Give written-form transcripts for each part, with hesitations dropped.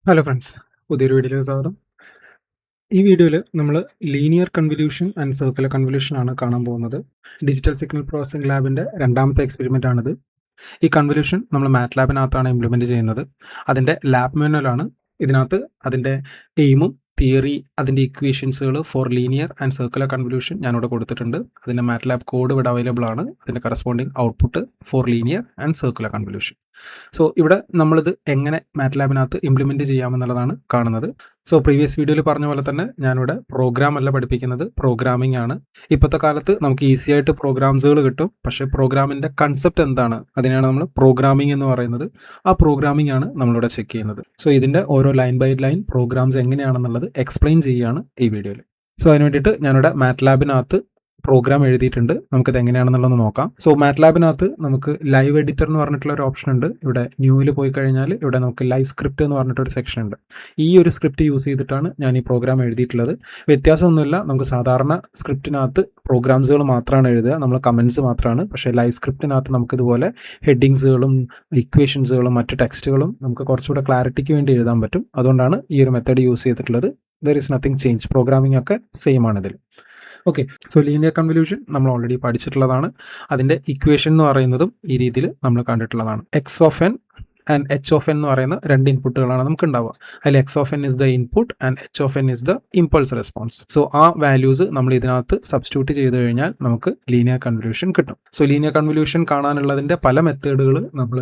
Hello friends, പുതിയൊരു വീഡിയോയിലേക്ക് സ്വാഗതം. ഈ വീഡിയോയിൽ നമ്മൾ linear convolution and circular convolution ആണ് കാണാൻ പോകുന്നത്. ഡിജിറ്റൽ സിഗ്നൽ പ്രോസസ്സിംഗ് ലാബിൻ്റെ രണ്ടാമത്തെ എക്സ്പെരിമെൻ്റ് ആണിത്. ഈ കൺവല്യൂഷൻ നമ്മൾ മാറ്റ്ലാബിനകത്താണ് ഇംപ്ലിമെൻറ്റ് ചെയ്യുന്നത്. അതിൻ്റെ ലാബ് മാനുവലാണ്. ഇതിനകത്ത് അതിൻ്റെ എയിമും തിയറി, അതിൻ്റെ ഇക്വേഷൻസുകൾ for linear and circular convolution ഞാനിവിടെ കൊടുത്തിട്ടുണ്ട്. അതിൻ്റെ മാറ്റ്ലാബ് കോഡ് ഇവിടെ അവൈലബിൾ ആണ്. അതിൻ്റെ corresponding output for linear and circular convolution. So ഇവിടെ നമ്മളിത് എങ്ങനെ മാറ്റ്ലാബിനകത്ത് ഇംപ്ലിമെൻറ്റ് ചെയ്യാമെന്നുള്ളതാണ് കാണുന്നത്. സോ പ്രീവിയസ് വീഡിയോയിൽ പറഞ്ഞ പോലെ തന്നെ ഞാനിവിടെ പ്രോഗ്രാം അല്ല പഠിപ്പിക്കുന്നത്, പ്രോഗ്രാമിംഗ് ആണ്. ഇപ്പോഴത്തെ കാലത്ത് നമുക്ക് ഈസി ആയിട്ട് പ്രോഗ്രാംസുകൾ കിട്ടും, പക്ഷേ പ്രോഗ്രാമിൻ്റെ കൺസെപ്റ്റ് എന്താണ്, അതിനെയാണ് നമ്മൾ പ്രോഗ്രാമിംഗ് എന്ന് പറയുന്നത്. ആ പ്രോഗ്രാമിംഗ് ആണ് നമ്മളിവിടെ ചെക്ക് ചെയ്യുന്നത്. സോ ഇതിൻ്റെ ഓരോ ലൈൻ ബൈ ലൈൻ പ്രോഗ്രാംസ് എങ്ങനെയാണെന്നുള്ളത് എക്സ്പ്ലെയിൻ ചെയ്യുകയാണ് ഈ വീഡിയോയിൽ. സോ അതിന് വേണ്ടിയിട്ട് ഞാനിവിടെ മാറ്റ്ലാബിനകത്ത് പ്രോഗ്രാം എഴുതിയിട്ടുണ്ട്. നമുക്കിത് എങ്ങനെയാണെന്നുള്ളത് നോക്കാം. സോ മാറ്റ്ലാബിനകത്ത് നമുക്ക് ലൈവ് എഡിറ്റർ എന്ന് പറഞ്ഞിട്ടുള്ള ഒരു ഓപ്ഷൻ ഉണ്ട്. ഇവിടെ ന്യൂവിൽ പോയി കഴിഞ്ഞാൽ ഇവിടെ നമുക്ക് ലൈവ് സ്ക്രിപ്റ്റ് എന്ന് പറഞ്ഞിട്ടൊരു സെക്ഷൻ ഉണ്ട്. ഈ ഒരു സ്ക്രിപ്റ്റ് യൂസ് ചെയ്തിട്ടാണ് ഞാൻ ഈ പ്രോഗ്രാം എഴുതിയിട്ടുള്ളത്. വ്യത്യാസമൊന്നുമില്ല, നമുക്ക് സാധാരണ സ്ക്രിപ്റ്റിനകത്ത് പ്രോഗ്രാംസുകൾ മാത്രമാണ് എഴുതുക, നമ്മൾ കമൻസ് മാത്രമാണ്. പക്ഷേ ലൈവ് സ്ക്രിപ്റ്റിനകത്ത് നമുക്കിതുപോലെ ഹെഡിങ്സുകളും ഇക്വേഷൻസുകളും മറ്റ് ടെക്സ്റ്റുകളും നമുക്ക് കുറച്ചുകൂടെ ക്ലാരിറ്റിക്ക് വേണ്ടി എഴുതാൻ പറ്റും. അതുകൊണ്ടാണ് ഈ ഒരു മെത്തേഡ് യൂസ് ചെയ്തിട്ടുള്ളത്. There is nothing change, programming ഒക്കെ സെയിം ആണ് ഇതിൽ. ഓക്കെ, സോ ലീനിയർ കൺവല്യൂഷൻ നമ്മൾ ഓൾറെഡി പഠിച്ചിട്ടുള്ളതാണ്. അതിൻ്റെ ഇക്വേഷൻ എന്ന് പറയുന്നതും ഈ രീതിയിൽ നമ്മൾ കണ്ടിട്ടുള്ളതാണ്. X of N and H of N എന്ന് പറയുന്ന രണ്ട് ഇൻപുട്ടുകളാണ് നമുക്ക് ഉണ്ടാവുക. അതിൽ X of N is the input and H of N is the impulse response. So ആ വാല്യൂസ് നമ്മൾ ഇതിനകത്ത് സബ്സ്റ്റിറ്റ്യൂട്ട് ചെയ്ത് കഴിഞ്ഞാൽ നമുക്ക് ലീനിയർ കൺവല്യൂഷൻ കിട്ടും. സോ ലീനിയർ കൺവല്യൂഷൻ കാണാനുള്ളതിൻ്റെ പല മെത്തേഡുകൾ നമ്മൾ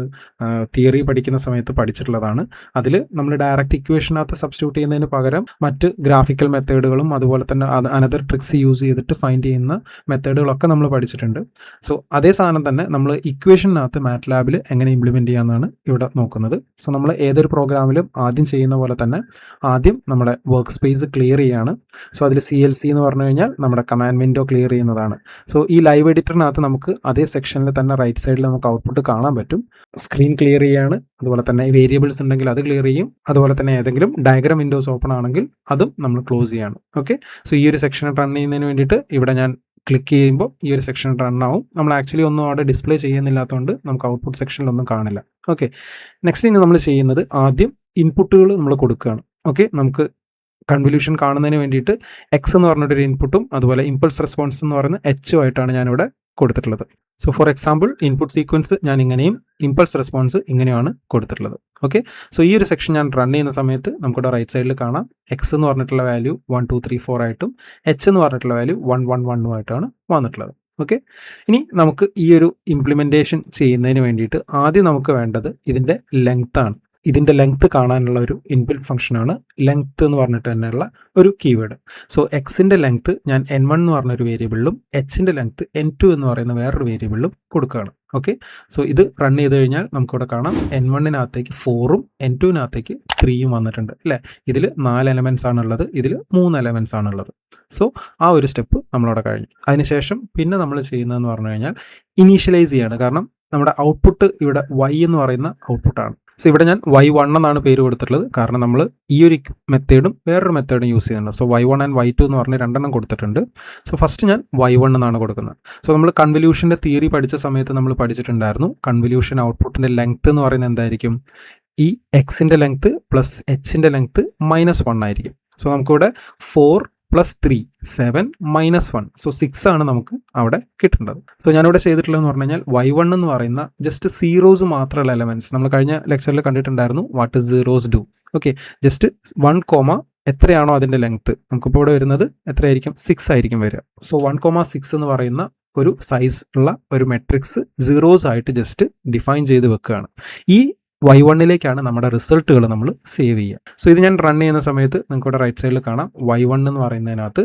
തിയറി പഠിക്കുന്ന സമയത്ത് പഠിച്ചിട്ടുള്ളതാണ്. അതിൽ നമ്മൾ ഡയറക്റ്റ് ഇക്വേഷനകത്ത് സബ്സ്റ്റിറ്റ്യൂട്ട് ചെയ്യുന്നതിന് പകരം മറ്റ് ഗ്രാഫിക്കൽ മെത്തേഡുകളും അതുപോലെ തന്നെ അനദർ ട്രിക്സ് യൂസ് ചെയ്തിട്ട് ഫൈൻഡ് ചെയ്യുന്ന മെത്തേഡുകളൊക്കെ നമ്മൾ പഠിച്ചിട്ടുണ്ട്. സോ അതേ സാധനം തന്നെ നമ്മൾ ഇക്വേഷനകത്ത് മാറ്റ്ലാബിൽ എങ്ങനെ ഇംപ്ലിമെൻറ്റ് ചെയ്യാമെന്നാണ് ഇവിടെ നോക്കുന്നത്. സോ നമ്മൾ ഏതൊരു പ്രോഗ്രാമിലും ആദ്യം ചെയ്യുന്ന പോലെ തന്നെ ആദ്യം നമ്മുടെ വർക്ക് സ്പേസ് ക്ലിയർ ചെയ്യാണ്. സോ അതിൽ CLC എന്ന് പറഞ്ഞു കഴിഞ്ഞാൽ നമ്മുടെ കമാൻഡ് വിൻഡോ ക്ലിയർ ചെയ്യുന്നതാണ്. സോ ഈ ലൈവ് എഡിറ്ററിനകത്ത് നമുക്ക് അതേ സെക്ഷനിൽ തന്നെ റൈറ്റ് സൈഡിൽ നമുക്ക് ഔട്ട്പുട്ട് കാണാൻ പറ്റും. സ്ക്രീൻ ക്ലിയർ ചെയ്യാണ്, അതുപോലെ തന്നെ വേരിയബിൾസ് ഉണ്ടെങ്കിൽ അത് ക്ലിയർ ചെയ്യും, അതുപോലെ തന്നെ ഏതെങ്കിലും ഡയഗ്രാം വിൻഡോസ് ഓപ്പൺ ആണെങ്കിൽ അതും നമ്മൾ ക്ലോസ് ചെയ്യാണ്. ഓക്കെ, സോ ഈ ഒരു സെക്ഷൻ റൺ ചെയ്യുന്നതിന് വേണ്ടിയിട്ട് ഇവിടെ ഞാൻ ക്ലിക്ക് ചെയ്യുമ്പോൾ ഈ ഒരു സെക്ഷൻ റൺ ആവും. നമ്മൾ ആക്ച്വലി ഒന്നും അവിടെ ഡിസ്പ്ലേ ചെയ്യുന്നില്ലാത്തതുകൊണ്ട് നമുക്ക് ഔട്ട്പുട്ട് സെക്ഷനിലൊന്നും കാണില്ല. ഓക്കെ, നെക്സ്റ്റ് ഇനി നമ്മൾ ചെയ്യുന്നത് ആദ്യം ഇൻപുട്ടുകൾ നമ്മൾ കൊടുക്കുകയാണ്. ഓക്കെ, നമുക്ക് കൺവല്യൂഷൻ കാണുന്നതിന് വേണ്ടിയിട്ട് എക്സ് എന്ന് പറഞ്ഞിട്ടൊരു ഇൻപുട്ടും അതുപോലെ ഇമ്പൾസ് റെസ്പോൺസ് എന്ന് പറയുന്ന എച്ചും ആയിട്ടാണ് ഞാനിവിടെ കൊടുത്തിട്ടുള്ളത്. So for example input sequence ഞാൻ ഇങ്ങനെയും ഇമ്പൾസ് റെസ്പോൺസ് ഇങ്ങനെയാണ് കൊടുത്തിട്ടുള്ളത്. ഓക്കെ, സോ ഈ ഒരു സെക്ഷൻ ഞാൻ റൺ ചെയ്യുന്ന സമയത്ത് നമുക്കിവിടെ റൈറ്റ് സൈഡിൽ കാണാം എക്സ് എന്ന് പറഞ്ഞിട്ടുള്ള വാല്യൂ 1 2 3 4 ആയിട്ടും എച്ച് എന്ന് പറഞ്ഞിട്ടുള്ള വാല്യൂ 1 1 1 ആയിട്ടാണ് വന്നിട്ടുള്ളത്. ഓക്കെ, ഇനി നമുക്ക് ഈ ഒരു ഇംപ്ലിമെൻറ്റേഷൻ ചെയ്യുന്നതിന് വേണ്ടിയിട്ട് ആദ്യം നമുക്ക് വേണ്ടത് ഇതിൻ്റെ ലെങ്ത് ആണ്. ഇതിൻ്റെ ലെങ്ത് കാണാനുള്ള ഒരു ഇൻബിൽറ്റ് ഫംഗ്ഷനാണ് ലെങ്ത് എന്ന് പറഞ്ഞിട്ട് തന്നെയുള്ള ഒരു കീവേഡ്. സോ എക്സിൻ്റെ ലെങ്ത് ഞാൻ N1 എന്ന് പറഞ്ഞൊരു വേരിയബിളിലും എച്ചിൻ്റെ ലെങ്ത് N2 എന്ന് പറയുന്ന വേറൊരു വേരിയബിളിലും കൊടുക്കുകയാണ്. ഓക്കെ, സോ ഇത് റൺ ചെയ്ത് കഴിഞ്ഞാൽ നമുക്കിവിടെ കാണാം N1-നകത്തേക്ക് 4ഉം N2-നകത്തേക്ക് 3ഉം വന്നിട്ടുണ്ട് അല്ലേ. ഇതിൽ 4 എലമെൻറ്റ്സ് ആണുള്ളത്, ഇതിൽ 3 എലമെൻറ്റ്സ് ആണുള്ളത്. സോ ആ ഒരു സ്റ്റെപ്പ് നമ്മളവിടെ കഴിഞ്ഞു. അതിനുശേഷം പിന്നെ നമ്മൾ ചെയ്യുന്നതെന്ന് പറഞ്ഞു കഴിഞ്ഞാൽ ഇനീഷ്യലൈസ് ചെയ്യാണ്. കാരണം നമ്മുടെ ഔട്ട്പുട്ട് ഇവിടെ Y എന്ന് പറയുന്ന ഔട്ട്പുട്ടാണ്. സോ ഇവിടെ ഞാൻ Y1 എന്നാണ് പേര് കൊടുത്തിട്ടുള്ളത്, കാരണം നമ്മൾ ഈ ഒരു മെത്തേഡും വേറൊരു മെത്തേഡും യൂസ് ചെയ്യുന്നുണ്ട്. സോ Y1 ആൻഡ് Y2 എന്ന് പറഞ്ഞ് രണ്ടെണ്ണം കൊടുത്തിട്ടുണ്ട്. സോ ഫസ്റ്റ് ഞാൻ Y1 എന്നാണ് കൊടുക്കുന്നത്. സോ നമ്മൾ കൺവല്യൂഷൻ്റെ തിയറി പഠിച്ച സമയത്ത് നമ്മൾ പഠിച്ചിട്ടുണ്ടായിരുന്നു കൺവല്യൂഷൻ ഔട്ട്പുട്ടിൻ്റെ ലെങ്ത് എന്ന് പറയുന്നത് എന്തായിരിക്കും, ഈ എക്സിൻ്റെ ലെങ്ത് പ്ലസ് എച്ചിൻ്റെ ലെങ്ത് -1 ആയിരിക്കും. സോ നമുക്കിവിടെ 4 + 3 7 -1, സോ 6 ആണ് നമുക്ക് അവിടെ കിട്ടേണ്ടത്. സോ ഞാനിവിടെ ചെയ്തിട്ടുള്ളതെന്ന് പറഞ്ഞു കഴിഞ്ഞാൽ Y1 എന്ന് പറയുന്ന ജസ്റ്റ് സീറോസ് മാത്രമുള്ള എലമെൻറ്റ്സ് നമ്മൾ കഴിഞ്ഞ ലെക്ചറിൽ കണ്ടിട്ടുണ്ടായിരുന്നു what is zeros do. Okay, just 1, എത്രയാണോ അതിൻ്റെ ലെങ്ത് നമുക്കിപ്പോൾ ഇവിടെ വരുന്നത് എത്രയായിരിക്കും, 6 ആയിരിക്കും വരിക. സോ 1,6 എന്ന് പറയുന്ന ഒരു സൈസ് ഉള്ള ഒരു മെട്രിക്സ് സീറോസ് ആയിട്ട് ജസ്റ്റ് ഡിഫൈൻ ചെയ്ത് വെക്കുകയാണ്. ഈ Y1-ലേക്കാണ് നമ്മുടെ റിസൾട്ടുകൾ നമ്മൾ സേവ് ചെയ്യുക. സോ ഇത് ഞാൻ റൺ ചെയ്യുന്ന സമയത്ത് നിങ്ങൾക്ക് ഇവിടെ റൈറ്റ് സൈഡിൽ കാണാം Y1 എന്ന് പറയുന്നതിനകത്ത്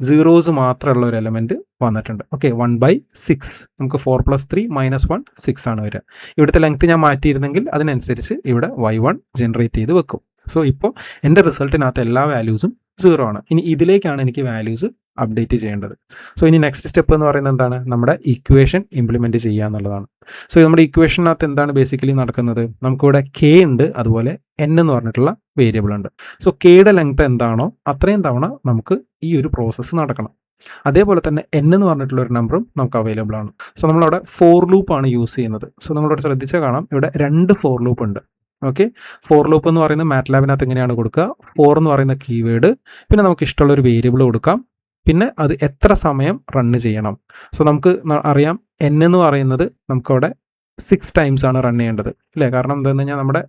സീറോസ് മാത്രമുള്ള ഒരു എലമെൻറ്റ് വന്നിട്ടുണ്ട്. ഓക്കെ, 1/6, നമുക്ക് 4 + 3 -1 6 ആണ് വരിക. ഇവിടുത്തെ ലെങ്ത് ഞാൻ മാറ്റിയിരുന്നെങ്കിൽ അതിനനുസരിച്ച് ഇവിടെ Y1 ജനറേറ്റ് ചെയ്ത് വെക്കും. സോ ഇപ്പോൾ എൻ്റെ റിസൾട്ടിനകത്ത് എല്ലാ വാല്യൂസും 0 ആണ്. ഇനി ഇതിലേക്കാണ് എനിക്ക് വാല്യൂസ് അപ്ഡേറ്റ് ചെയ്യേണ്ടത്. സോ ഇനി നെക്സ്റ്റ് സ്റ്റെപ്പ് എന്ന് പറയുന്നത് എന്താണ്, നമ്മുടെ ഇക്വേഷൻ ഇംപ്ലിമെൻറ്റ് ചെയ്യുക എന്നുള്ളതാണ്. സോ നമ്മുടെ ഇക്വേഷനകത്ത് എന്താണ് ബേസിക്കലി നടക്കുന്നത്, നമുക്കിവിടെ K ഉണ്ട്, അതുപോലെ N എന്ന് പറഞ്ഞിട്ടുള്ള വേരിയബിൾ ഉണ്ട്. സോ Kയുടെ ലെങ്ത് എന്താണോ അത്രയും തവണ നമുക്ക് ഈ ഒരു പ്രോസസ്സ് നടക്കണം. അതേപോലെ തന്നെ N എന്ന് പറഞ്ഞിട്ടുള്ള ഒരു നമ്പറും നമുക്ക് അവൈലബിൾ ആണ്. സോ നമ്മളവിടെ ഫോർ ലൂപ്പ് ആണ് യൂസ് ചെയ്യുന്നത്. സോ നമ്മളിവിടെ ശ്രദ്ധിച്ചാൽ കാണാം ഇവിടെ 2 ഫോർ ലൂപ്പ് ഉണ്ട്. ഓക്കെ, ഫോർ ലൂപ്പ് എന്ന് പറയുന്നത് മാറ്റ്ലാബിനകത്ത് എങ്ങനെയാണ് കൊടുക്കുക, ഫോർ എന്ന് പറയുന്ന കീവേഡ്, പിന്നെ നമുക്ക് ഇഷ്ടമുള്ള ഒരു വേരിയബിൾ കൊടുക്കാം, പിന്നെ അത് എത്ര സമയം റണ്ണ് ചെയ്യണം. സോ നമുക്ക് അറിയാം n എന്ന് പറയുന്നത് നമുക്കവിടെ 6 ടൈംസ് ആണ് റൺ ചെയ്യേണ്ടത് അല്ലേ, കാരണം എന്താണെന്ന് കഴിഞ്ഞാൽ നമ്മുടെ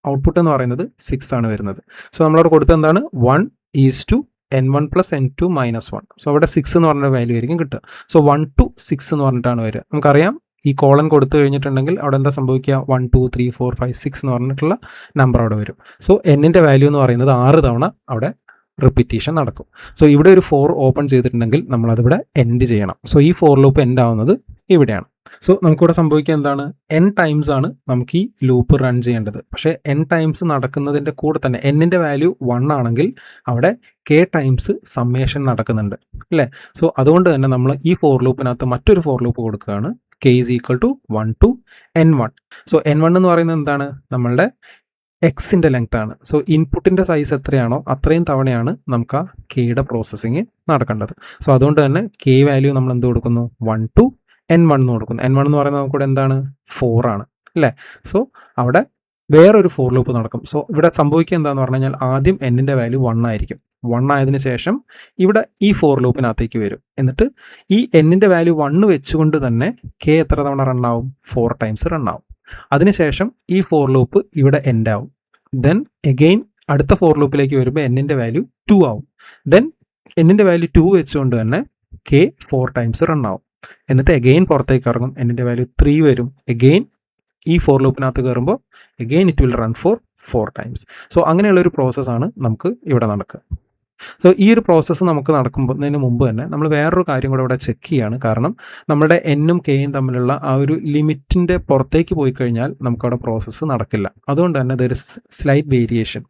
ഔട്ട്പുട്ട് എന്ന് പറയുന്നത് 6 ആണ് വരുന്നത്. സോ നമ്മളവിടെ കൊടുത്തത് എന്താണ്, 1:n1 + n2 - 1. സോ അവിടെ 6 എന്ന് പറഞ്ഞ വാല്യൂ ആയിരിക്കും കിട്ടുക. സോ 1 to 6 എന്ന് പറഞ്ഞിട്ടാണ് വരിക. നമുക്കറിയാം ഈ കോളൻ കൊടുത്തു കഴിഞ്ഞിട്ടുണ്ടെങ്കിൽ അവിടെ എന്താ സംഭവിക്കുക, 1 2 3 4 5 6 എന്ന് പറഞ്ഞിട്ടുള്ള നമ്പർ അവിടെ വരും. സോ എന്നിൻ്റെ വാല്യൂ എന്ന് പറയുന്നത് 6 തവണ അവിടെ റിപ്പീറ്റേഷൻ നടക്കും. സോ ഇവിടെ ഒരു 4 ഓപ്പൺ ചെയ്തിട്ടുണ്ടെങ്കിൽ നമ്മളതിവിടെ എൻഡ് ചെയ്യണം. സോ ഈ ഫോർ ലൂപ്പ് എൻഡ് ആവുന്നത് ഇവിടെയാണ്. സോ നമുക്കിവിടെ സംഭവിക്കുക എന്താണ്, n ടൈംസ് ആണ് നമുക്ക് ഈ ലൂപ്പ് റൺ ചെയ്യേണ്ടത്. പക്ഷേ n ടൈംസ് നടക്കുന്നതിൻ്റെ കൂടെ തന്നെ എന്നിൻ്റെ വാല്യൂ 1 ആണെങ്കിൽ അവിടെ k ടൈംസ് സമ്മേഷൻ നടക്കുന്നുണ്ട് അല്ലേ. സോ അതുകൊണ്ട് തന്നെ നമ്മൾ ഈ ഫോർ ലൂപ്പിനകത്ത് മറ്റൊരു ഫോർ ലൂപ്പ് കൊടുക്കുകയാണ്, k = 1 to n1. So n1 എന്ന് പറയുന്നത് എന്താണ്, നമ്മളുടെ എക്സിൻ്റെ ലെങ്ത് ആണ്. സോ ഇൻപുട്ടിൻ്റെ സൈസ് എത്രയാണോ അത്രയും തവണയാണ് നമുക്ക് ആ കെയുടെ പ്രോസസ്സിങ് നടക്കേണ്ടത്. സോ അതുകൊണ്ട് തന്നെ k വാല്യൂ നമ്മൾ എന്ത് കൊടുക്കുന്നു, 1 to n1 എന്ന് കൊടുക്കുന്നു. n1 എന്ന് പറയുന്നത് നമുക്കിവിടെ എന്താണ്, 4 ആണ് അല്ലേ. സോ അവിടെ വേറൊരു ഫോർ ലൂപ്പ് നടക്കും. സോ ഇവിടെ സംഭവിക്കുക എന്താണെന്ന് പറഞ്ഞു കഴിഞ്ഞാൽ ആദ്യം എന്നിൻ്റെ വാല്യൂ 1 ആയിരിക്കും. 1 ആയതിനു ശേഷം ഇവിടെ ഈ ഫോർ ലൂപ്പിനകത്തേക്ക് വരും. എന്നിട്ട് ഈ എന്നിൻ്റെ വാല്യൂ 1 വെച്ചുകൊണ്ട് തന്നെ k എത്ര തവണ റണ്ണാവും, 4 ടൈംസ് റണ്ണാവും. അതിനുശേഷം ഈ ഫോർ ലൂപ്പ് ഇവിടെ എൻഡ് ആവും. ദെൻ എഗെയിൻ അടുത്ത ഫോർ ലൂപ്പിലേക്ക് വരുമ്പോൾ എന്നിൻ്റെ വാല്യൂ 2 ആവും. ദെൻ എന്നിൻ്റെ വാല്യൂ 2 വെച്ചുകൊണ്ട് തന്നെ k 4 ടൈംസ് റണ്ണാവും. എന്നിട്ട് എഗെയിൻ പുറത്തേക്ക് ഇറങ്ങും, എന്നിൻ്റെ വാല്യൂ 3 വരും. എഗെയിൻ ഈ ഫോർ ലൂപ്പിനകത്ത് കയറുമ്പോൾ again it will run for 4 times. So അങ്ങനെയുള്ളൊരു പ്രോസസ്സാണ് നമുക്ക് ഇവിടെ നടക്കുക. സോ ഈ ഒരു പ്രോസസ്സ് നമുക്ക് നടക്കുന്നതിന് മുമ്പ് തന്നെ നമ്മൾ വേറൊരു കാര്യം കൂടെ ഇവിടെ ചെക്ക് ചെയ്യാണ്. കാരണം നമ്മുടെ എന്നും കെയും തമ്മിലുള്ള ആ ഒരു ലിമിറ്റിൻ്റെ പുറത്തേക്ക് പോയി കഴിഞ്ഞാൽ നമുക്കവിടെ പ്രോസസ്സ് നടക്കില്ല. അതുകൊണ്ട് തന്നെ ദർ ഇസ് സ്ലൈറ്റ് വേരിയേഷൻ.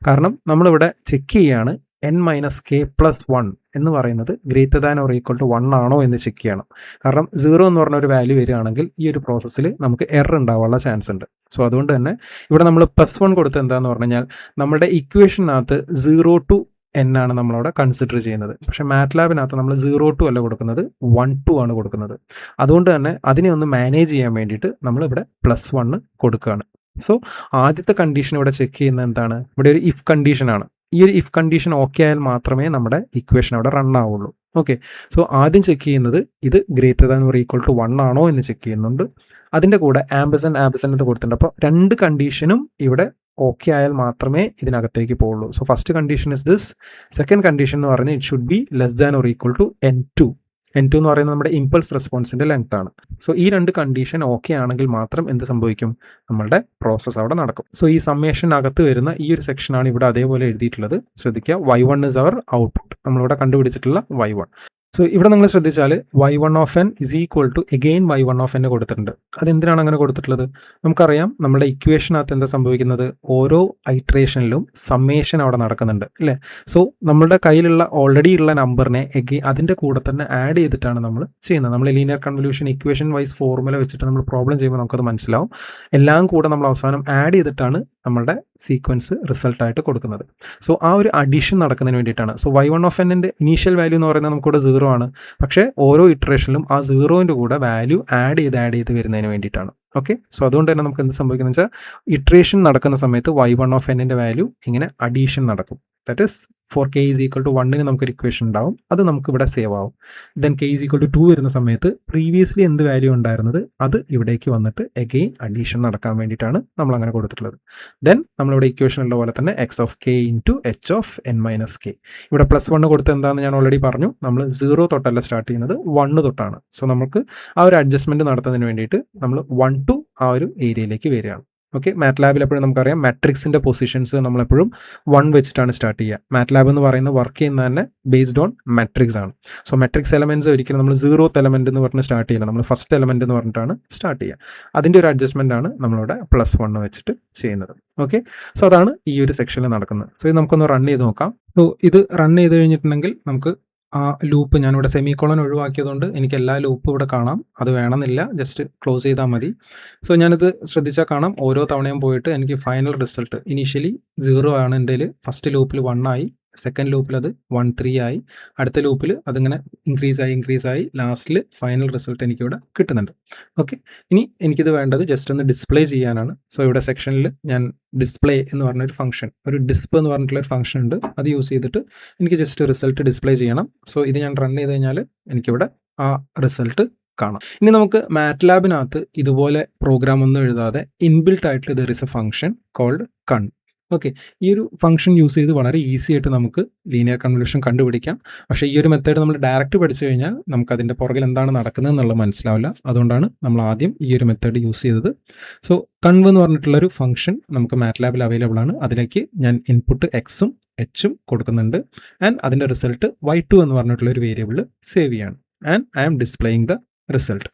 കാരണം നമ്മളിവിടെ ചെക്ക് ചെയ്യാണ് n - k + 1 എന്ന് പറയുന്നത് greater than or equal to 1 ആണോ എന്ന് ചെക്ക് ചെയ്യണം. കാരണം 0 എന്ന് പറഞ്ഞ ഒരു വാല്യൂ വരികയാണെങ്കിൽ ഈ ഒരു പ്രോസസ്സിൽ നമുക്ക് എറർ ഉണ്ടാവാനുള്ള ചാൻസ് ഉണ്ട്. സോ അതുകൊണ്ട് തന്നെ ഇവിടെ നമ്മൾ +1 കൊടുത്ത് എന്താണെന്ന് പറഞ്ഞു കഴിഞ്ഞാൽ നമ്മുടെ ഇക്വേഷനകത്ത് 0 to n ആണ് നമ്മളവിടെ കൺസിഡർ ചെയ്യുന്നത്. പക്ഷേ മാറ്റ്ലാബിനകത്ത് നമ്മൾ 0 to അല്ല കൊടുക്കുന്നത്, 1 to ആണ് കൊടുക്കുന്നത്. അതുകൊണ്ട് തന്നെ അതിനെ ഒന്ന് മാനേജ് ചെയ്യാൻ വേണ്ടിയിട്ട് നമ്മളിവിടെ +1 കൊടുക്കുകയാണ്. സോ ആദ്യത്തെ കണ്ടീഷൻ ഇവിടെ ചെക്ക് ചെയ്യുന്നത് എന്താണ്, ഇവിടെ ഒരു ഇഫ് കണ്ടീഷനാണ്. ഈ ഒരു ഇഫ് കണ്ടീഷൻ ഓക്കെ ആയാൽ മാത്രമേ നമ്മുടെ ഇക്വേഷൻ അവിടെ റൺ ആവുള്ളൂ. ഓക്കെ, സോ ആദ്യം ചെക്ക് ചെയ്യുന്നത് ഇത് greater than or equal to 1 ആണോ എന്ന് ചെക്ക് ചെയ്യുന്നുണ്ട്. അതിൻ്റെ കൂടെ ആംബസൻ എന്ന് കൊടുത്തിട്ടുണ്ട്. അപ്പോൾ രണ്ട് കണ്ടീഷനും ഇവിടെ ഓക്കെ ആയാൽ മാത്രമേ ഇതിനകത്തേക്ക് പോകുള്ളൂ. So first condition is this. Second condition എന്ന് പറയുന്നത് it should be less than or equal to n2. n2 എന്ന് പറയുന്നത് നമ്മുടെ ഇമ്പൾസ് റെസ്പോൺസിൻ്റെ ലെങ്ത് ആണ്. സോ ഈ രണ്ട് കണ്ടീഷൻ ഓക്കെ ആണെങ്കിൽ മാത്രം എന്ത് സംഭവിക്കും, നമ്മളുടെ പ്രോസസ്സ് അവിടെ നടക്കും. സോ ഈ സമ്മേഷനകത്ത് വരുന്ന ഈ ഒരു സെക്ഷനാണ് ഇവിടെ അതേപോലെ എഴുതിയിട്ടുള്ളത്. ശ്രദ്ധിക്കുക, y1 ഇസ് അവർ ഔട്ട്പുട്ട്, നമ്മളിവിടെ കണ്ടുപിടിച്ചിട്ടുള്ള y1. സോ ഇവിടെ നിങ്ങൾ ശ്രദ്ധിച്ചാൽ y1 of n is equal to again y1 of n കൊടുത്തിട്ടുണ്ട്. അതെന്തിനാണ് അങ്ങനെ കൊടുത്തിട്ടുള്ളത്, നമുക്കറിയാം നമ്മുടെ ഇക്വേഷനകത്ത് എന്താ സംഭവിക്കുന്നത്, ഓരോ ഐട്രേഷനിലും സമ്മേഷൻ അവിടെ നടക്കുന്നുണ്ട് അല്ലേ. സോ നമ്മുടെ കയ്യിലുള്ള ഓൾറെഡി ഉള്ള നമ്പറിനെ അതിൻ്റെ കൂടെ തന്നെ ആഡ് ചെയ്തിട്ടാണ് നമ്മൾ ചെയ്യുന്നത്. നമ്മൾ linear convolution equation wise formula വെച്ചിട്ട് നമ്മൾ പ്രോബ്ലം ചെയ്യുമ്പോൾ നമുക്കത് മനസ്സിലാവും. എല്ലാം കൂടെ നമ്മൾ അവസാനം ആഡ് ചെയ്തിട്ടാണ് നമ്മളുടെ സീക്വൻസ് റിസൾട്ടായിട്ട് കൊടുക്കുന്നത്. സോ ആ ഒരു അഡീഷൻ നടക്കുന്നതിന് വേണ്ടിയിട്ടാണ്. So y1 of n initial value എന്ന് പറയുന്നത് നമുക്കിവിടെ 0 ആണ്. പക്ഷേ ഓരോ ഇറ്ററേഷനിലും ആ 0ൻ്റെ കൂടെ വാല്യൂ ആഡ് ചെയ്ത് വരുന്നതിന് വേണ്ടിയിട്ടാണ്. ഓക്കെ, സോ അതുകൊണ്ട് തന്നെ നമുക്ക് എന്ത് സംഭവിക്കുന്നത് വെച്ചാൽ ഇറ്ററേഷൻ നടക്കുന്ന സമയത്ത് y1 of n വാല്യൂ ഇങ്ങനെ അഡീഷൻ നടക്കും. ദാറ്റ് ഇസ് ഫോർ k = 1 നമുക്കൊരു ഇക്വേഷൻ ഉണ്ടാവും, അത് നമുക്ക് ഇവിടെ സേവ് ആവും. ദെൻ k = 2 വരുന്ന സമയത്ത് പ്രീവിയസ്ലി എന്ത് വാല്യൂ ഉണ്ടായിരുന്നത് അത് ഇവിടേക്ക് വന്നിട്ട് എഗെയിൻ അഡീഷൻ നടക്കാൻ വേണ്ടിയിട്ടാണ് നമ്മൾ അങ്ങനെ കൊടുത്തിട്ടുള്ളത്. ദെൻ നമ്മളിവിടെ ഇക്വേഷനുള്ള പോലെ തന്നെ x of k into h of n - k. ഇവിടെ +1 കൊടുത്ത് എന്താണെന്ന് ഞാൻ ഓൾറെഡി പറഞ്ഞു, നമ്മൾ 0 തൊട്ടല്ല സ്റ്റാർട്ട് ചെയ്യുന്നത്, 1 തൊട്ടാണ്. സോ നമുക്ക് ആ ഒരു അഡ്ജസ്റ്റ്മെൻറ്റ് നടത്തുന്നതിന് വേണ്ടിയിട്ട് നമ്മൾ 1 to ആ ഒരു ഏരിയയിലേക്ക് വരികയാണ്. ഓക്കെ, മാറ്റ്ലാബിൽ എപ്പോഴും നമുക്കറിയാം മാട്രിക്സിൻ്റെ പൊസിഷൻസ് നമ്മളെപ്പോഴും 1 വെച്ചിട്ടാണ് സ്റ്റാർട്ട് ചെയ്യുക. മാറ്റ്ലാബ് എന്ന് പറയുന്നത് വർക്ക് ചെയ്യുന്നത് തന്നെ ബേസ്ഡ് ഓൺ മാട്രിക്സ് ആണ്. സോ മാട്രിക്സ് എലമെൻറ്റ്സ് ഒരിക്കലും നമ്മൾ 0th എലമെൻറ്റ് എന്ന് പറഞ്ഞ് സ്റ്റാർട്ട് ചെയ്യില്ല, നമ്മൾ ഫസ്റ്റ് എലമെൻറ്റ് എന്ന് പറഞ്ഞിട്ടാണ് സ്റ്റാർട്ട് ചെയ്യുക. അതിൻ്റെ ഒരു അഡ്ജസ്റ്റ്മെൻ്റ് ആണ് നമ്മളിവിടെ +1 വെച്ചിട്ട് ചെയ്യുന്നത്. ഓക്കെ, സോ അതാണ് ഈ ഒരു സെക്ഷനിൽ നടക്കുന്നത്. സോ ഇത് നമുക്കൊന്ന് റൺ ചെയ്ത് നോക്കാം. സോ ഇത് റൺ ചെയ്ത് കഴിഞ്ഞിട്ടുണ്ടെങ്കിൽ നമുക്ക് ആ ലൂപ്പ്, ഞാനിവിടെ സെമിക്കോളൻ ഒഴിവാക്കിയതുകൊണ്ട് എനിക്ക് എല്ലാ ലൂപ്പും ഇവിടെ കാണാം. അത് വേണമെന്നില്ല, ജസ്റ്റ് ക്ലോസ് ചെയ്താൽ മതി. സോ ഞാനിത് ശ്രദ്ധിച്ചാൽ കാണാം, ഓരോ തവണയും പോയിട്ട് എനിക്ക് ഫൈനൽ റിസൾട്ട് ഇനീഷ്യലി 0 ആണ് എൻ്റെ ഫസ്റ്റ് ലൂപ്പിൽ 1 ആയി, സെക്കൻഡ് ലൂപ്പിൽ അത് 1 3 ആയി, അടുത്ത ലൂപ്പിൽ അതിങ്ങനെ ഇൻക്രീസ് ആയി ലാസ്റ്റിൽ ഫൈനൽ റിസൾട്ട് എനിക്കിവിടെ കിട്ടുന്നുണ്ട്. ഓക്കെ, ഇനി എനിക്കിത് വേണ്ടത് ജസ്റ്റ് ഒന്ന് ഡിസ്പ്ലേ ചെയ്യാനാണ്. സോ ഇവിടെ സെക്ഷനിൽ ഞാൻ ഡിസ്പ്ലേ എന്ന് പറഞ്ഞൊരു ഫംഗ്ഷൻ, ഒരു ഡിസ്പ് എന്ന് പറഞ്ഞിട്ടുള്ളൊരു ഫംഗ്ഷൻ ഉണ്ട്, അത് യൂസ് ചെയ്തിട്ട് എനിക്ക് ജസ്റ്റ് റിസൾട്ട് ഡിസ്പ്ലേ ചെയ്യണം. സോ ഇത് ഞാൻ റൺ ചെയ്ത് കഴിഞ്ഞാൽ എനിക്കിവിടെ ആ റിസൾട്ട് കാണാം. ഇനി നമുക്ക് മാറ്റ്ലാബിനകത്ത് ഇതുപോലെ പ്രോഗ്രാം ഒന്നും എഴുതാതെ ഇൻബിൽട്ട് ആയിട്ടുള്ള there is a function called conv. Okay, ഈ ഒരു ഫംഗ്ഷൻ യൂസ് ചെയ്ത് വളരെ ഈസി ആയിട്ട് നമുക്ക് ലീനിയർ കൺവല്യൂഷൻ കണ്ടുപിടിക്കാം. പക്ഷേ ഈ ഒരു മെത്തേഡ് നമ്മൾ ഡയറക്റ്റ് പഠിച്ചു കഴിഞ്ഞാൽ നമുക്ക് അതിൻ്റെ പുറകിൽ എന്താണ് നടക്കുന്നത് എന്നുള്ളത് മനസ്സിലാവില്ല. അതുകൊണ്ടാണ് നമ്മൾ ആദ്യം ഈ ഒരു മെത്തേഡ് യൂസ് ചെയ്തത്. സോ കൺവ് എന്ന് പറഞ്ഞിട്ടുള്ളൊരു ഫംഗ്ഷൻ നമുക്ക് മാറ്റ്ലാബിൽ അവൈലബിൾ ആണ്. അതിലേക്ക് ഞാൻ ഇൻപുട്ട് എക്സും എച്ചും കൊടുക്കുന്നുണ്ട് ആൻഡ് അതിൻ്റെ റിസൾട്ട് y2 എന്ന് പറഞ്ഞിട്ടുള്ളൊരു വേരിയബിൾ സേവ് ചെയ്യാണ് and I am displaying the result.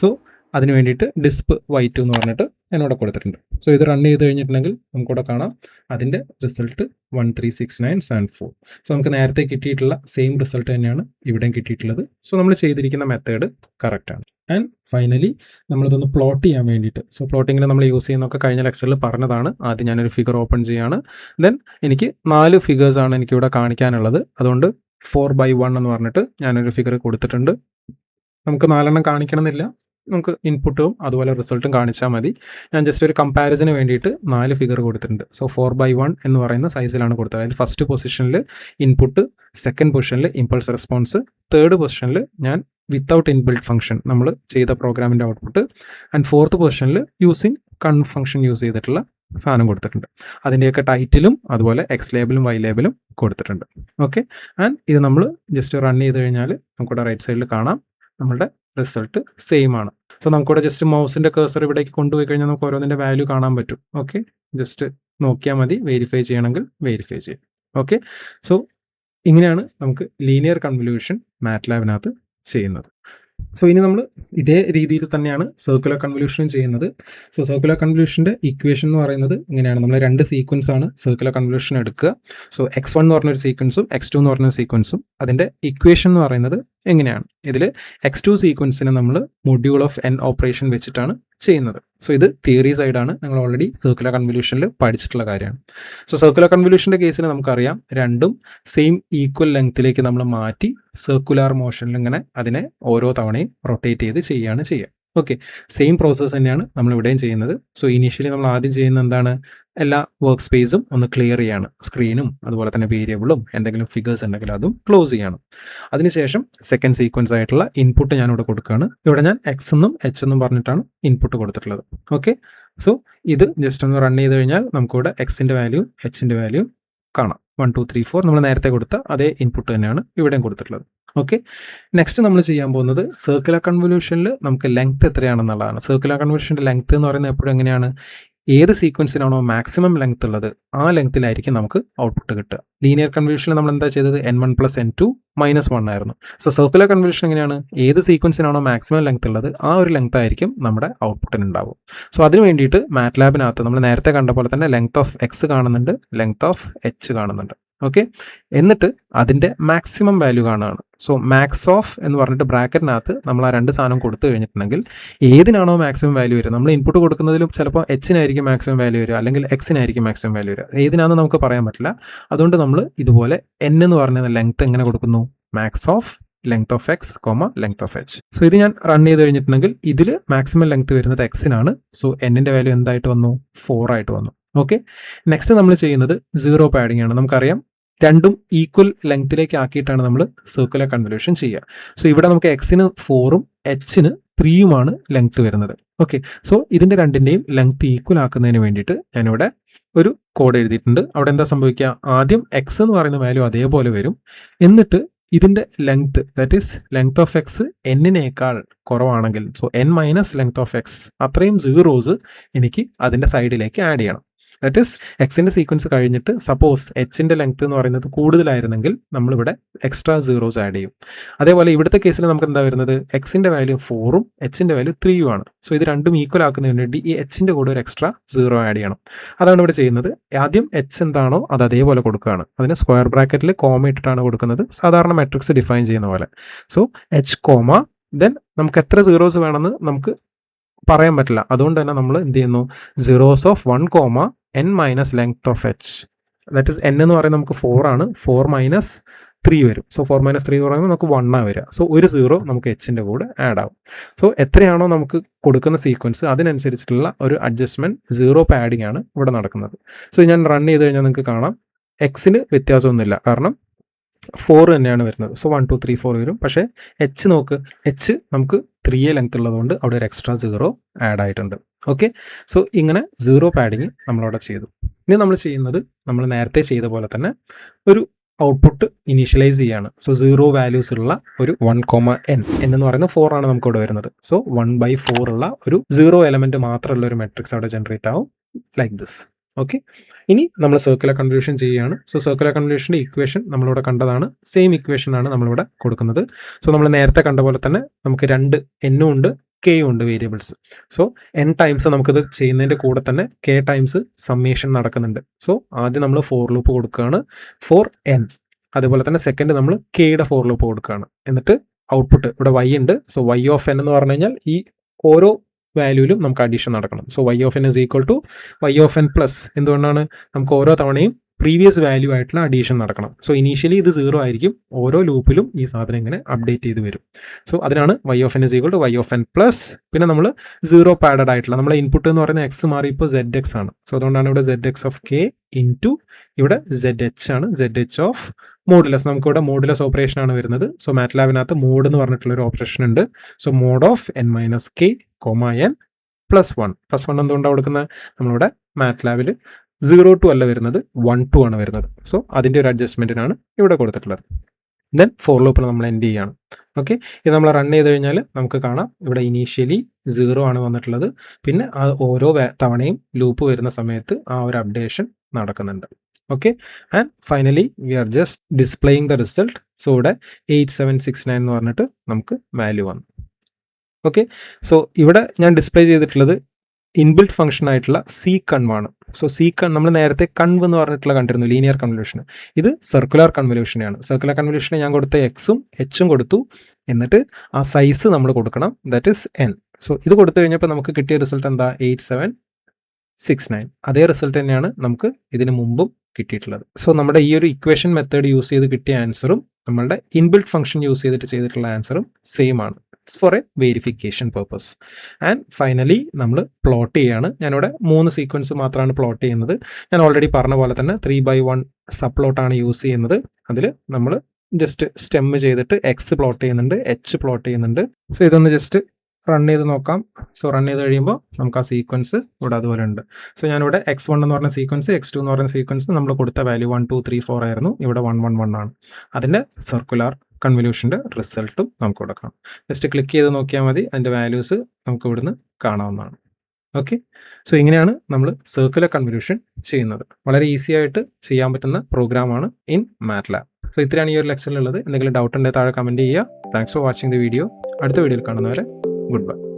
So അതിന് വേണ്ടിയിട്ട് ഡിസ്പ് y2 എന്ന് പറഞ്ഞിട്ട് എന്നോട് കൊടുത്തിട്ടുണ്ട്. സോ ഇത് റൺ ചെയ്ത് കഴിഞ്ഞിട്ടുണ്ടെങ്കിൽ നമുക്കിവിടെ കാണാം അതിൻ്റെ റിസൾട്ട് 136974. സോ നമുക്ക് നേരത്തെ കിട്ടിയിട്ടുള്ള സെയിം റിസൾട്ട് തന്നെയാണ് ഇവിടെയും കിട്ടിയിട്ടുള്ളത്. സോ നമ്മൾ ചെയ്തിരിക്കുന്ന മെത്തേഡ് കറക്റ്റാണ്. ആൻഡ് ഫൈനലി നമ്മളിതൊന്ന് പ്ലോട്ട് ചെയ്യാൻ വേണ്ടിയിട്ട്, സോ പ്ലോട്ടിങ്ങിൽ നമ്മൾ യൂസ് ചെയ്യുന്നതൊക്കെ കഴിഞ്ഞ ലെക്ചറിൽ പറഞ്ഞതാണ്. ആദ്യം ഞാനൊരു ഫിഗർ ഓപ്പൺ ചെയ്യാണ്. ദെൻ എനിക്ക് 4 ഫിഗേഴ്സാണ് എനിക്കിവിടെ കാണിക്കാനുള്ളത്. അതുകൊണ്ട് 4/1 എന്ന് പറഞ്ഞിട്ട് ഞാനൊരു ഫിഗർ കൊടുത്തിട്ടുണ്ട്. നമുക്ക് 4 കാണിക്കണമെന്നില്ല, നമുക്ക് ഇൻപുട്ടും അതുപോലെ റിസൾട്ടും കാണിച്ചാൽ മതി. ഞാൻ ജസ്റ്റ് ഒരു കമ്പാരിസന് വേണ്ടിയിട്ട് 4 ഫിഗർ കൊടുത്തിട്ടുണ്ട്. സോ 4/1 എന്ന് പറയുന്ന സൈസിലാണ് കൊടുത്തത്. അതിൽ ഫസ്റ്റ് പൊസിഷനിൽ ഇൻപുട്ട്, സെക്കൻഡ് പൊസിഷനിൽ ഇമ്പൾസ് റെസ്പോൺസ്, തേർഡ് പൊസിഷനിൽ ഞാൻ വിത്തൗട്ട് ഇൻബിൽറ്റ് ഫംഗ്ഷൻ നമ്മൾ ചെയ്ത പ്രോഗ്രാമിൻ്റെ ഔട്ട്പുട്ട്, ആൻഡ് ഫോർത്ത് പൊസിഷനിൽ യൂസിങ് കൺ ഫംഗ്ഷൻ യൂസ് ചെയ്തിട്ടുള്ള സാധനം കൊടുത്തിട്ടുണ്ട്. അതിൻ്റെയൊക്കെ ടൈറ്റിലും അതുപോലെ എക്സ് ലേബിളും വൈ ലേബിളും കൊടുത്തിട്ടുണ്ട്. ഓക്കെ, ആൻഡ് ഇത് നമ്മൾ ജസ്റ്റ് റൺ ചെയ്ത് കഴിഞ്ഞാൽ നമുക്കിവിടെ റൈറ്റ് സൈഡിൽ കാണാം നമ്മളുടെ റിസൾട്ട് സെയിം ആണ്. സോ നമുക്കിവിടെ ജസ്റ്റ് മൗസിൻ്റെ കേഴ്സർ ഇവിടേക്ക് കൊണ്ടുപോയി കഴിഞ്ഞാൽ നമുക്ക് ഓരോന്നിൻ്റെ വാല്യൂ കാണാൻ പറ്റും. ഓക്കെ, ജസ്റ്റ് നോക്കിയാൽ മതി, വെരിഫൈ ചെയ്യണമെങ്കിൽ വെരിഫൈ ചെയ്യും. ഓക്കെ, സോ ഇങ്ങനെയാണ് നമുക്ക് ലീനിയർ കൺവല്യൂഷൻ മാറ്റ്ലാബിനകത്ത് ചെയ്യുന്നത്. സോ ഇനി നമ്മൾ ഇതേ രീതിയിൽ തന്നെയാണ് സർക്കുലർ കൺവല്യൂഷനും ചെയ്യുന്നത്. സോ സർക്കുലർ കൺവല്യൂഷൻ്റെ ഇക്വേഷൻ എന്ന് പറയുന്നത് ഇങ്ങനെയാണ്. നമ്മൾ 2 സീക്വൻസ് ആണ് സർക്കുലർ കൺവല്യൂഷൻ എടുക്കുക. സോ x1 എന്ന് പറഞ്ഞൊരു സീക്വൻസും x2 എന്ന് പറഞ്ഞൊരു സീക്വൻസും, അതിൻ്റെ ഇക്വേഷൻ എന്ന് പറയുന്നത് എങ്ങനെയാണ്. ഇതിൽ x2 സീക്വൻസിന് നമ്മൾ മൊഡ്യൂൾ ഓഫ് n ഓപ്പറേഷൻ വെച്ചിട്ടാണ് ചെയ്യുന്നത്. സോ ഇത് തിയറി സൈഡാണ്, നിങ്ങൾ ഓൾറെഡി സർക്കുലർ കൺവല്യൂഷനിൽ പഠിച്ചിട്ടുള്ള കാര്യമാണ്. സോ സർക്കുലർ കൺവല്യൂഷൻ്റെ കേസിൽ നമുക്കറിയാം രണ്ടും സെയിം ഈക്വൽ ലെങ്ത്തിലേക്ക് നമ്മൾ മാറ്റി സർക്കുലർ മോഷനിൽ ഇങ്ങനെ അതിനെ ഓരോ തവണയും റൊട്ടേറ്റ് ചെയ്ത് ചെയ്യുക. ഓക്കെ, സെയിം പ്രോസസ്സ് തന്നെയാണ് നമ്മൾ ഇവിടെയും ചെയ്യുന്നത്. സോ ഇനീഷ്യലി നമ്മൾ ആദ്യം ചെയ്യുന്ന എന്താണ്, എല്ലാ വർക്ക് സ്പേസും ഒന്ന് ക്ലിയർ ചെയ്യാണ്. സ്ക്രീനും അതുപോലെ തന്നെ വേരിയബിളും എന്തെങ്കിലും ഫിഗേഴ്സ് ഉണ്ടെങ്കിൽ അതും ക്ലോസ് ചെയ്യണം. അതിനുശേഷം സെക്കൻഡ് സീക്വൻസ് ആയിട്ടുള്ള ഇൻപുട്ട് ഞാനിവിടെ കൊടുക്കുകയാണ്. ഇവിടെ ഞാൻ എക്സ് എന്നും എച്ച് എന്നും പറഞ്ഞിട്ടാണ് ഇൻപുട്ട് കൊടുത്തിട്ടുള്ളത്. ഓക്കെ, സോ ഇത് ജസ്റ്റ് ഒന്ന് റൺ ചെയ്ത് കഴിഞ്ഞാൽ നമുക്കിവിടെ എക്സിൻ്റെ വാല്യൂ എച്ചിൻ്റെ വാല്യൂ കാണാം. 1 2 3 4 നമ്മൾ നേരത്തെ കൊടുത്ത അതേ ഇൻപുട്ട് തന്നെയാണ് ഇവിടെയും കൊടുത്തിട്ടുള്ളത്. ഓക്കെ, നെക്സ്റ്റ് നമ്മൾ ചെയ്യാൻ പോകുന്നത് സർക്കുലർ കൺവല്യൂഷനിൽ നമുക്ക് ലെങ്ത് എത്രയാണെന്നുള്ളതാണ്. സർക്കുലർ കൺവല്യൂഷൻ്റെ ലെങ്ത് എന്ന് പറയുന്നത് എപ്പോഴും എങ്ങനെയാണ്, ഏത് സീക്വൻസിനാണോ മാക്സിമം ലെങ്ത് ഉള്ളത് ആ ലെങ്ത്തിലായിരിക്കും നമുക്ക് ഔട്ട്പുട്ട് കിട്ടുക. ലീനിയർ കൺവല്യൂഷനിൽ നമ്മൾ എന്താ ചെയ്തത്, n1 + n2 - 1 ആയിരുന്നു. സോ സർക്കുലർ കൺവല്യൂഷൻ എങ്ങനെയാണ്, ഏത് സീക്വൻസിനാണോ മാക്സിമം ലെങ്ത് ഉള്ളത് ആ ഒരു ലെങ്ത് ആയിരിക്കും നമ്മുടെ ഔട്ട്പുട്ടിന് ഉണ്ടാവും. സോ അതിന് വേണ്ടിയിട്ട് മാറ്റ്ലാബിനകത്ത് നമ്മൾ നേരത്തെ കണ്ട പോലെ തന്നെ ലെങ്ത് ഓഫ് എക്സ് കാണുന്നുണ്ട്, ലെങ്ത് ഓഫ് എച്ച് കാണുന്നുണ്ട്. ഓക്കെ, എന്നിട്ട് അതിൻ്റെ മാക്സിമം വാല്യൂ കാണുകയാണ്. സോ മാക്സ് ഓഫ് എന്ന് പറഞ്ഞിട്ട് ബ്രാക്കറ്റിനകത്ത് നമ്മൾ ആ 2 സാധനം കൊടുത്തു കഴിഞ്ഞിട്ടുണ്ടെങ്കിൽ ഏതിനാണോ മാക്സിമം വാല്യൂ വരിക, നമ്മൾ ഇൻപുട്ട് കൊടുക്കുന്നതിലും ചിലപ്പോൾ എച്ചിനായിരിക്കും മാക്സിമം വാല്യൂ വരിക, അല്ലെങ്കിൽ എക്സിനായിരിക്കും മാക്സിമം വാല്യൂ വരിക. ഏതിനാണെന്ന് നമുക്ക് പറയാൻ പറ്റില്ല. അതുകൊണ്ട് നമ്മൾ ഇതുപോലെ n എന്ന് പറഞ്ഞ ലെങ്ത് എങ്ങനെ കൊടുക്കുന്നു, max of length of X length of H. So ഇത് ഞാൻ റൺ ചെയ്ത് കഴിഞ്ഞിട്ടുണ്ടെങ്കിൽ ഇതിൽ മാക്സിമം ലെങ്ത് വരുന്നത് എക്സിനാണ്. സോ എന്നിൻ്റെ വാല്യൂ എന്തായിട്ട് വന്നു, 4 ആയിട്ട് വന്നു. ഓക്കെ, നെക്സ്റ്റ് നമ്മൾ ചെയ്യുന്നത് 0 പാഡിംഗ് ആണ്. നമുക്കറിയാം രണ്ടും ഈക്വൽ ലെങ്ത്തിലേക്ക് ആക്കിയിട്ടാണ് നമ്മൾ സർക്കുലർ കൺവല്യൂഷൻ ചെയ്യുക. സോ ഇവിടെ നമുക്ക് എക്സിന് 4ഉം എച്ചിന് 3യുമാണ് ലെങ്ത്ത് വരുന്നത്. ഓക്കെ, സോ ഇതിൻ്റെ രണ്ടിൻ്റെയും ലെങ്ത്ത് ഈക്വൽ ആക്കുന്നതിന് വേണ്ടിയിട്ട് ഞാനിവിടെ ഒരു കോഡ് എഴുതിയിട്ടുണ്ട്. അവിടെ എന്താ സംഭവിക്കുക, ആദ്യം എക്സ് എന്ന് പറയുന്ന വാല്യൂ അതേപോലെ വരും. എന്നിട്ട് ഇതിൻ്റെ length, that is length of x എന്നിനേക്കാൾ കുറവാണെങ്കിൽ, so n - length of x അത്രയും സീറോസ് എനിക്ക് അതിൻ്റെ സൈഡിലേക്ക് ആഡ് ചെയ്യണം. ദാറ്റ് ഈസ് എക്സിൻ്റെ സീക്വൻസ് കഴിഞ്ഞിട്ട് സപ്പോസ് എച്ചിൻ്റെ ലെങ്ത് എന്ന് പറയുന്നത് കൂടുതലായിരുന്നെങ്കിൽ നമ്മളിവിടെ എക്സ്ട്രാ സീറോസ് ആഡ് ചെയ്യും. അതേപോലെ ഇവിടുത്തെ കേസിൽ നമുക്ക് എന്താ വരുന്നത്, എക്സിൻ്റെ വാല്യൂ 4ഉം എച്ചിൻ്റെ വാല്യൂ 3യുമാണ്. സോ ഇത് രണ്ടും ഈക്വൽ ആക്കുന്നതിന് വേണ്ടി ഈ എച്ചിൻ്റെ കൂടെ ഒരു എക്സ്ട്രാ 0 ആഡ് ചെയ്യണം. അതാണ് ഇവിടെ ചെയ്യുന്നത്. ആദ്യം എച്ച് എന്താണോ അത് അതേപോലെ കൊടുക്കുകയാണ്. അതിന് സ്ക്വയർ ബ്രാക്കറ്റിൽ കോമ ഇട്ടിട്ടാണ് കൊടുക്കുന്നത്, സാധാരണ മെട്രിക്സ് ഡിഫൈൻ ചെയ്യുന്ന പോലെ. സോ എച്ച് കോമ, ദെൻ നമുക്ക് എത്ര സീറോസ് വേണമെന്ന് നമുക്ക് പറയാൻ പറ്റില്ല. അതുകൊണ്ട് തന്നെ നമ്മൾ എന്ത് ചെയ്യുന്നു, zeros of 1, n - length of H that is n എന്ന് പറയുന്നത് നമുക്ക് 4 ആണ്. 4 മൈനസ് 3 വരും. സോ 4 മൈനസ് 3 എന്ന് പറയുമ്പോൾ നമുക്ക് 1 ആണ് വരിക. സോ ഒരു 0 നമുക്ക് എച്ചിൻ്റെ കൂടെ ആഡ് ആവും. സോ എത്രയാണോ നമുക്ക് കൊടുക്കുന്ന സീക്വൻസ് അതിനനുസരിച്ചിട്ടുള്ള ഒരു അഡ്ജസ്റ്റ്മെൻറ്റ് 0 പാഡിംഗ് ആണ് ഇവിടെ നടക്കുന്നത്. സോ ഞാൻ റൺ ചെയ്ത് കഴിഞ്ഞാൽ നിങ്ങൾക്ക് കാണാം എക്സിന് വ്യത്യാസമൊന്നുമില്ല, കാരണം 4 തന്നെയാണ് വരുന്നത്. സോ 1 2 3 4 വരും. പക്ഷേ എച്ച് നോക്ക്, എച്ച് നമുക്ക് 3 ലെങ്ത് ഉള്ളതുകൊണ്ട് അവിടെ ഒരു എക്സ്ട്രാ 0 ആഡ് ആയിട്ടുണ്ട്. ഓക്കെ, സോ ഇങ്ങനെ 0 പാഡിങ് നമ്മളവിടെ ചെയ്തു. ഇനി നമ്മൾ ചെയ്യുന്നത് നമ്മൾ നേരത്തെ ചെയ്ത പോലെ തന്നെ ഒരു ഔട്ട്പുട്ട് ഇനീഷ്യലൈസ് ചെയ്യാണ്. സോ 0 വാല്യൂസ് ഉള്ള ഒരു 1,n എന്ന് പറയുന്നത് 4 ആണ് നമുക്ക് ഇവിടെ വരുന്നത്. സോ 1/4 ഉള്ള ഒരു 0 എലമെന്റ് മാത്രമുള്ള ഒരു മെട്രിക്സ് അവിടെ ജനറേറ്റ് ആവും ലൈക്ക് ദിസ്. ഓക്കെ, ഇനി നമ്മൾ സർക്കുലർ കൺവല്യൂഷൻ ചെയ്യുകയാണ്. സോ സർക്കുലർ കൺവല്യൂഷൻ്റെ ഇക്വേഷൻ നമ്മളിവിടെ കണ്ടതാണ്. സെയിം ഇക്വേഷൻ ആണ് നമ്മളിവിടെ കൊടുക്കുന്നത്. സോ നമ്മൾ നേരത്തെ കണ്ട പോലെ തന്നെ നമുക്ക് 2 എന്നും ഉണ്ട് കെയും ഉണ്ട് വേരിയബിൾസ്. സോ n ടൈംസ് നമുക്കിത് ചെയ്യുന്നതിൻ്റെ കൂടെ തന്നെ k ടൈംസ് സമ്മേഷൻ നടക്കുന്നുണ്ട്. സോ ആദ്യം നമ്മൾ ഫോർ ലൂപ്പ് കൊടുക്കുകയാണ് ഫോർ n. അതുപോലെ തന്നെ സെക്കൻഡ് നമ്മൾ കെയുടെ ഫോർ ലൂപ്പ് കൊടുക്കുകയാണ്. എന്നിട്ട് ഔട്ട്പുട്ട് ഇവിടെ y ഉണ്ട്. സോ y ഓഫ് n എന്ന് പറഞ്ഞു കഴിഞ്ഞാൽ ഈ ഓരോ വാല്യൂവിലും നമുക്ക് അഡീഷൻ നടക്കണം. So y of n is equal to y of n plus. എന്തുകൊണ്ടാണ്? നമുക്ക് ഓരോ തവണയും പ്രീവിയസ് വാല്യൂ ആയിട്ടുള്ള അഡീഷൻ നടക്കണം. സോ ഇനീഷ്യലി ഇത് 0 ആയിരിക്കും, ഓരോ ലൂപ്പിലും ഈ സാധനം ഇങ്ങനെ അപ്ഡേറ്റ് ചെയ്ത് വരും. സോ അതിനാണ് y of n is equal to y of n plus. പിന്നെ നമ്മൾ 0 പാഡഡ് ആയിട്ടുള്ള നമ്മളെ ഇൻപുട്ട് എന്ന് പറയുന്ന എക്സ് മാറി ഇപ്പോൾ ZX ആണ്. സോ അതുകൊണ്ടാണ് ഇവിടെ ZX ഓഫ് k ഇൻറ്റു ഇവിടെ ZH ആണ്, ZH ഓഫ് മോഡുലസ്. നമുക്കിവിടെ മോഡുലസ് ഓപ്പറേഷൻ ആണ് വരുന്നത്. സോ മാറ്റ്ലാബിനകത്ത് മോഡ് എന്ന് പറഞ്ഞിട്ടുള്ള ഒരു ഓപ്പറേഷൻ ഉണ്ട്. So mod of n minus k n plus 1. Plus 1 എന്തുകൊണ്ടാണ് കൊടുക്കുന്നത്? നമ്മളിവിടെ മാറ്റ്ലാബിൽ 0 2 അല്ല വരുന്നത്, 1 2 ആണ് വരുന്നത്. സോ അതിൻ്റെ ഒരു അഡ്ജസ്റ്റ്മെൻറ്റിനാണ് ഇവിടെ കൊടുത്തിട്ടുള്ളത്. ദെൻ ഫോർ ലൂപ്പിൽ നമ്മൾ എൻഡ് ചെയ്യാണ്. ഓക്കെ, ഇത് നമ്മൾ റൺ ചെയ്ത് കഴിഞ്ഞാൽ നമുക്ക് കാണാം ഇവിടെ ഇനീഷ്യലി 0 ആണ് വന്നിട്ടുള്ളത്. പിന്നെ ആ ഓരോ തവണയും ലൂപ്പ് വരുന്ന സമയത്ത് ആ ഒരു അപ്ഡേഷൻ നടക്കുന്നുണ്ട്. Okay, and finally we are just displaying the result. So ഇവിടെ 8769 എന്ന് പറഞ്ഞിട്ട് നമുക്ക് വാല്യൂ വന്നു. ഓക്കെ, സോ ഇവിടെ ഞാൻ ഡിസ്പ്ലേ ചെയ്തിട്ടുള്ളത് ഇൻബിൽറ്റ് ഫംഗ്ഷൻ ആയിട്ടുള്ള സി കൺവാണ്. സോ സി നമ്മൾ നേരത്തെ കൺവ് എന്ന് പറഞ്ഞിട്ടുള്ള കണ്ടിരുന്നു ലീനിയർ കൺവല്യൂഷൻ. ഇത് സർക്കുലർ കൺവല്യൂഷനാണ്. സർക്കുലർ കൺവല്യൂഷന് ഞാൻ കൊടുത്ത എക്സും എച്ചും കൊടുത്തു. എന്നിട്ട് ആ സൈസ് നമ്മൾ കൊടുക്കണം, ദാറ്റ് ഇസ് n. സോ ഇത് കൊടുത്തു കഴിഞ്ഞപ്പോൾ നമുക്ക് കിട്ടിയ റിസൾട്ട് എന്താ? 8769. അതേ റിസൾട്ട് തന്നെയാണ് നമുക്ക് ഇതിന് മുമ്പും കിട്ടിയിട്ടുള്ളത്. സോ നമ്മുടെ ഈ ഒരു ഇക്വേഷൻ മെത്തേഡ് യൂസ് ചെയ്ത് കിട്ടിയ ആൻസറും നമ്മളുടെ ഇൻബിൽറ്റ് ഫംഗ്ഷൻ യൂസ് ചെയ്തിട്ട് ചെയ്തിട്ടുള്ള ആൻസറും സെയിം ആണ്. For a verification purpose. And finally നമ്മൾ പ്ലോട്ട് ചെയ്യാണ്. ഞാനിവിടെ 3 സീക്വൻസ് മാത്രമാണ് പ്ലോട്ട് ചെയ്യുന്നത്. ഞാൻ ഓൾറെഡി പറഞ്ഞ പോലെ തന്നെ 3/1 സബ്പ്ലോട്ടാണ് യൂസ് ചെയ്യുന്നത്. അതിൽ നമ്മൾ ജസ്റ്റ് സ്റ്റെം ചെയ്തിട്ട് എക്സ് പ്ലോട്ട് ചെയ്യുന്നുണ്ട്, എച്ച് പ്ലോട്ട് ചെയ്യുന്നുണ്ട്. സോ ഇതൊന്ന് ജസ്റ്റ് റൺ ചെയ്ത് നോക്കാം. സോ റൺ ചെയ്ത് കഴിയുമ്പോൾ നമുക്ക് ആ സീക്വൻസ് ഇവിടെ അതുപോലെ ഉണ്ട്. സോ ഞാനിവിടെ x1 എന്ന് പറഞ്ഞ സീക്വൻസ്, x2 എന്ന് പറയുന്ന സീക്വൻസ് നമ്മൾ കൊടുത്ത വാല്യൂ 1 2 3 4 ആയിരുന്നു. ഇവിടെ 1 1 1 ആണ്. അതിൻ്റെ സർക്കുലർ കൺവല്യൂഷൻ്റെ റിസൾട്ടും നമുക്ക് കൊടുക്കണം. ജസ്റ്റ് ക്ലിക്ക് ചെയ്ത് നോക്കിയാൽ മതി, അതിൻ്റെ വാല്യൂസ് നമുക്ക് ഇവിടുന്ന് കാണാവുന്നതാണ്. ഓക്കെ, സോ ഇങ്ങനെയാണ് നമ്മൾ സർക്കുലർ കൺവല്യൂഷൻ ചെയ്യുന്നത്. വളരെ ഈസി ആയിട്ട് ചെയ്യാൻ പറ്റുന്ന പ്രോഗ്രാമാണ് ഇൻ മാറ്റ്ലാബ്. സോ ഇത്രയാണ് ഈ ഒരു ലെക്ചറിലുള്ളത്. എന്തെങ്കിലും ഡൗട്ട് ഉണ്ടെങ്കിൽ താഴെ കമൻറ്റ് ചെയ്യുക. Thanks for watching the video. അടുത്ത വീഡിയോയിൽ കാണുന്നവരെ ഗുഡ് ബൈ.